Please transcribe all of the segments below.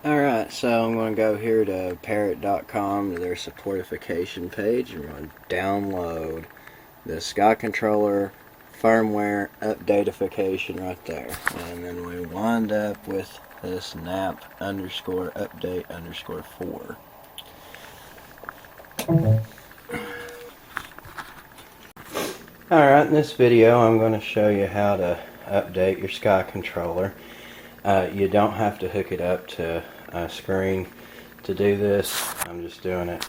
Alright, so I'm going to go here to Parrot.com to their supportification page. I'm going to download the SkyController firmware updateification right there. And then we wind up with this nap underscore update underscore 4. Alright, in this video I'm going to show you how to update your SkyController. You don't have to hook it up to a screen to do this. I'm just doing it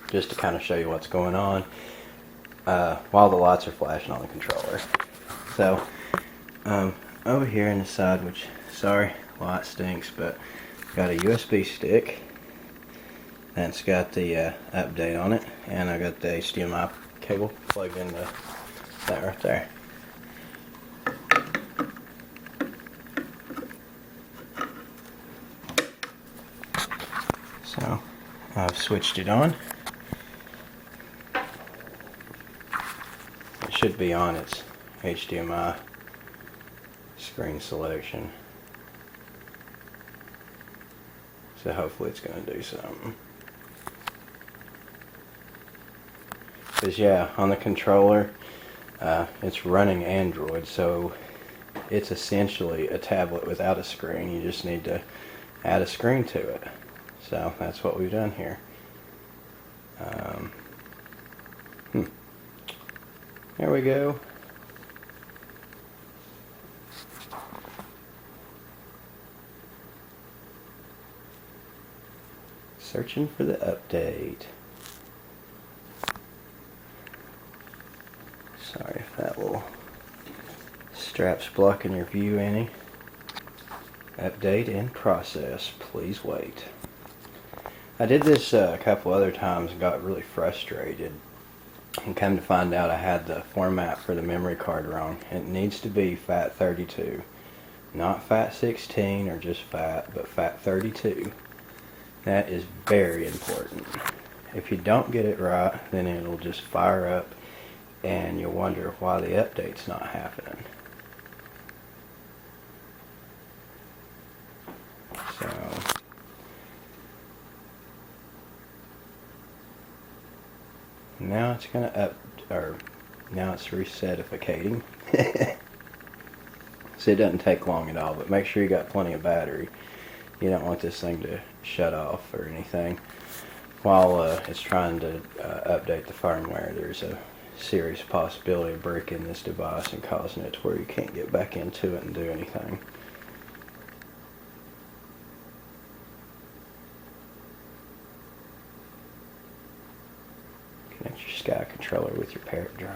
just to kind of show you what's going on while the lights are flashing on the controller. So over here in the side, which, sorry, light stinks, but got a USB stick that's got the update on it, and I got the HDMI cable plugged into that right there. So I've switched it on. It should be on its HDMI screen selection. So hopefully it's going to do something. Because yeah, on the controller, it's running Android, so it's essentially a tablet without a screen. You just need to add a screen to it. So that's what we've done here. There we go. Searching for the update. Sorry if that little strap's blocking your view any. Update in process. Please wait. I did this a couple other times and got really frustrated, and come to find out I had the format for the memory card wrong. It needs to be FAT32, not FAT16 or just FAT, but FAT32. That is very important. If you don't get it right, then it'll just fire up and you'll wonder why the update's not happening. So now it's gonna now it's resetificating. So it doesn't take long at all, but make sure you got plenty of battery. You don't want this thing to shut off or anything while it's trying to update the firmware. There's a serious possibility of breaking this device and causing it to where you can't get back into it and do anything. Connect your SkyController with your Parrot drone.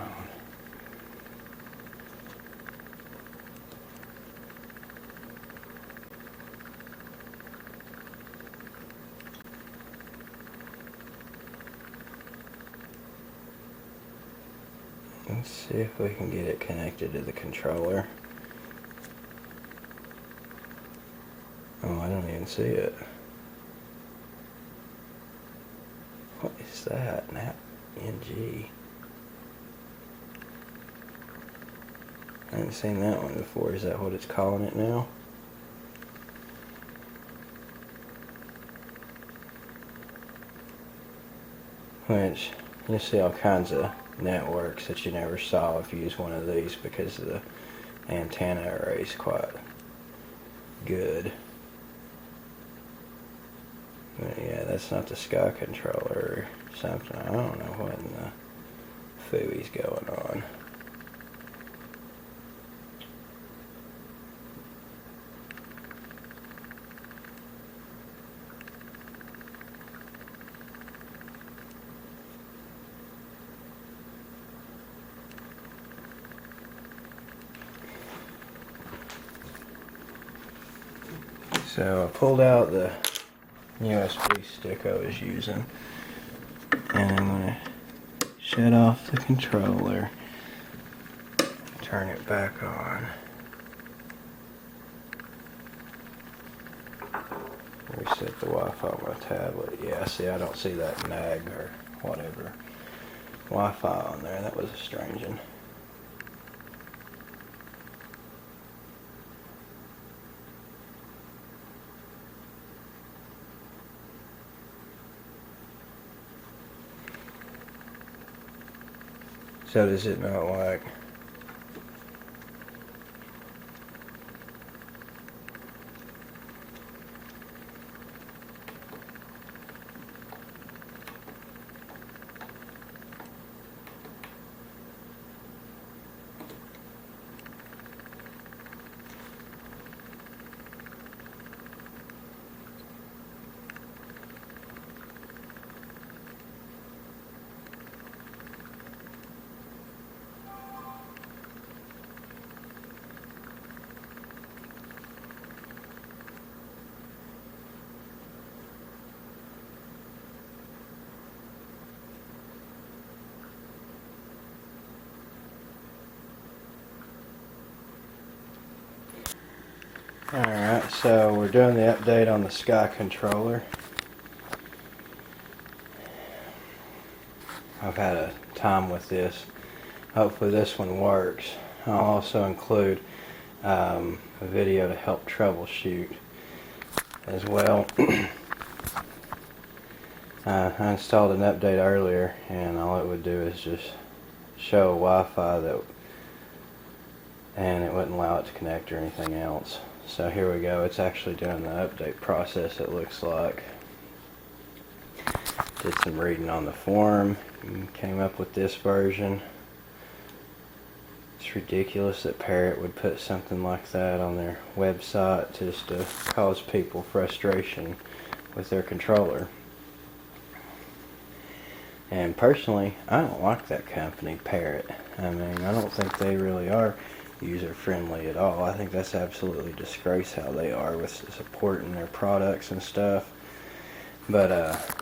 Let's see if we can get it connected to the controller. Oh, I don't even see it. What is that? Nap NG. I haven't seen that one before. Is that what it's calling it now? Which, you see all kinds of networks that you never saw if you use one of these because of the antenna array is quite good. But yeah, that's not the SkyController or something. I don't know what in the phooey's going on. So I pulled out the USB stick I was using, and I'm going to shut off the controller, turn it back on, reset the Wi-Fi on my tablet. Yeah, see, I don't see that nag or whatever Wi-Fi on there. That was a strange one. So does it not like? Alright, so we're doing the update on the SkyController. I've had a time with this. Hopefully this one works. I'll also include a video to help troubleshoot as well. I installed an update earlier, and all it would do is just show Wi-Fi and it wouldn't allow it to connect or anything else. So here we go, it's actually doing the update process, it looks like. Did some reading on the forum and came up with this version. It's ridiculous that Parrot would put something like that on their website just to cause people frustration with their controller. And personally, I don't like that company, Parrot. I mean, I don't think they really are user-friendly at all. I think that's absolutely disgrace how they are with supporting their products and stuff. But,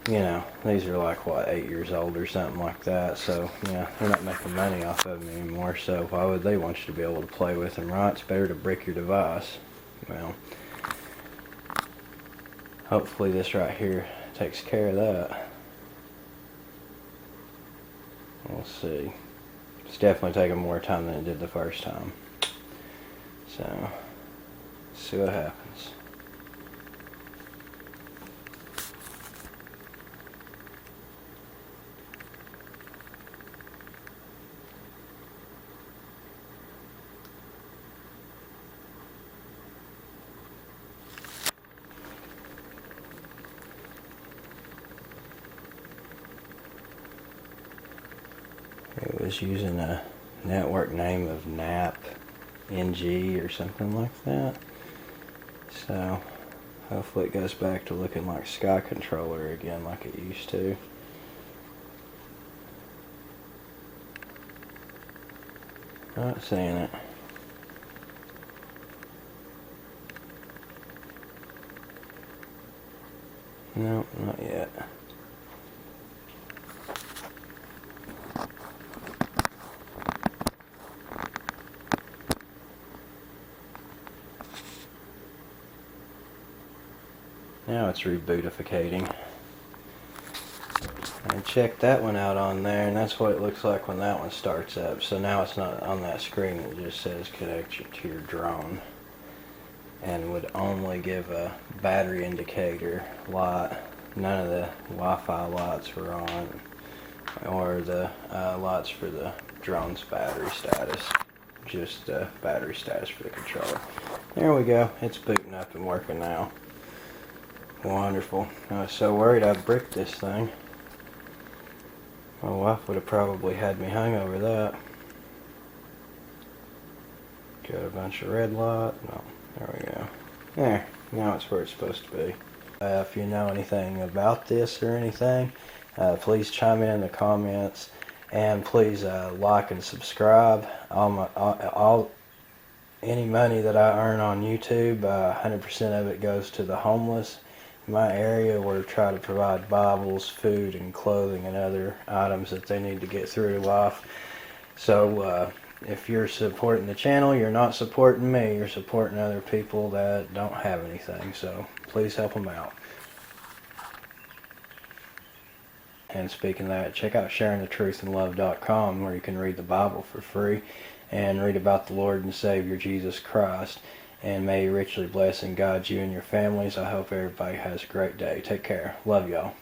you know, these are like, what, 8 years old or something like that. So, yeah, they're not making money off of them anymore. So why would they want you to be able to play with them, right? It's better to brick your device. Well, hopefully this right here takes care of that. We'll see. It's definitely taking more time than it did the first time. So, see what happens. It was using a network name of NAP NG or something like that. So hopefully it goes back to looking like SkyController again like it used to. Not seeing it. No, not yet. Now it's rebootificating. I checked that one out on there, and that's what it looks like when that one starts up. So now it's not on that screen, it just says connection to your drone. And would only give a battery indicator light. None of the Wi-Fi lights were on, or the lights for the drone's battery status. Just the battery status for the controller. There we go, it's booting up and working now. Wonderful. I was so worried I bricked this thing. My wife would have probably had me hung over that. Got a bunch of red light. No, there we go. There, now it's where it's supposed to be. If you know anything about this or anything, please chime in the comments, and please like and subscribe. Any money that I earn on YouTube, 100% of it goes to the homeless in my area. We're trying to provide Bibles, food, and clothing and other items that they need to get through life. So if you're supporting the channel, you're not supporting me, you're supporting other people that don't have anything. So please help them out. And speaking of that, check out sharingthetruthandlove.com, where you can read the Bible for free and read about the Lord and Savior Jesus Christ. And may He richly bless and guide you and your families. I hope everybody has a great day. Take care. Love y'all.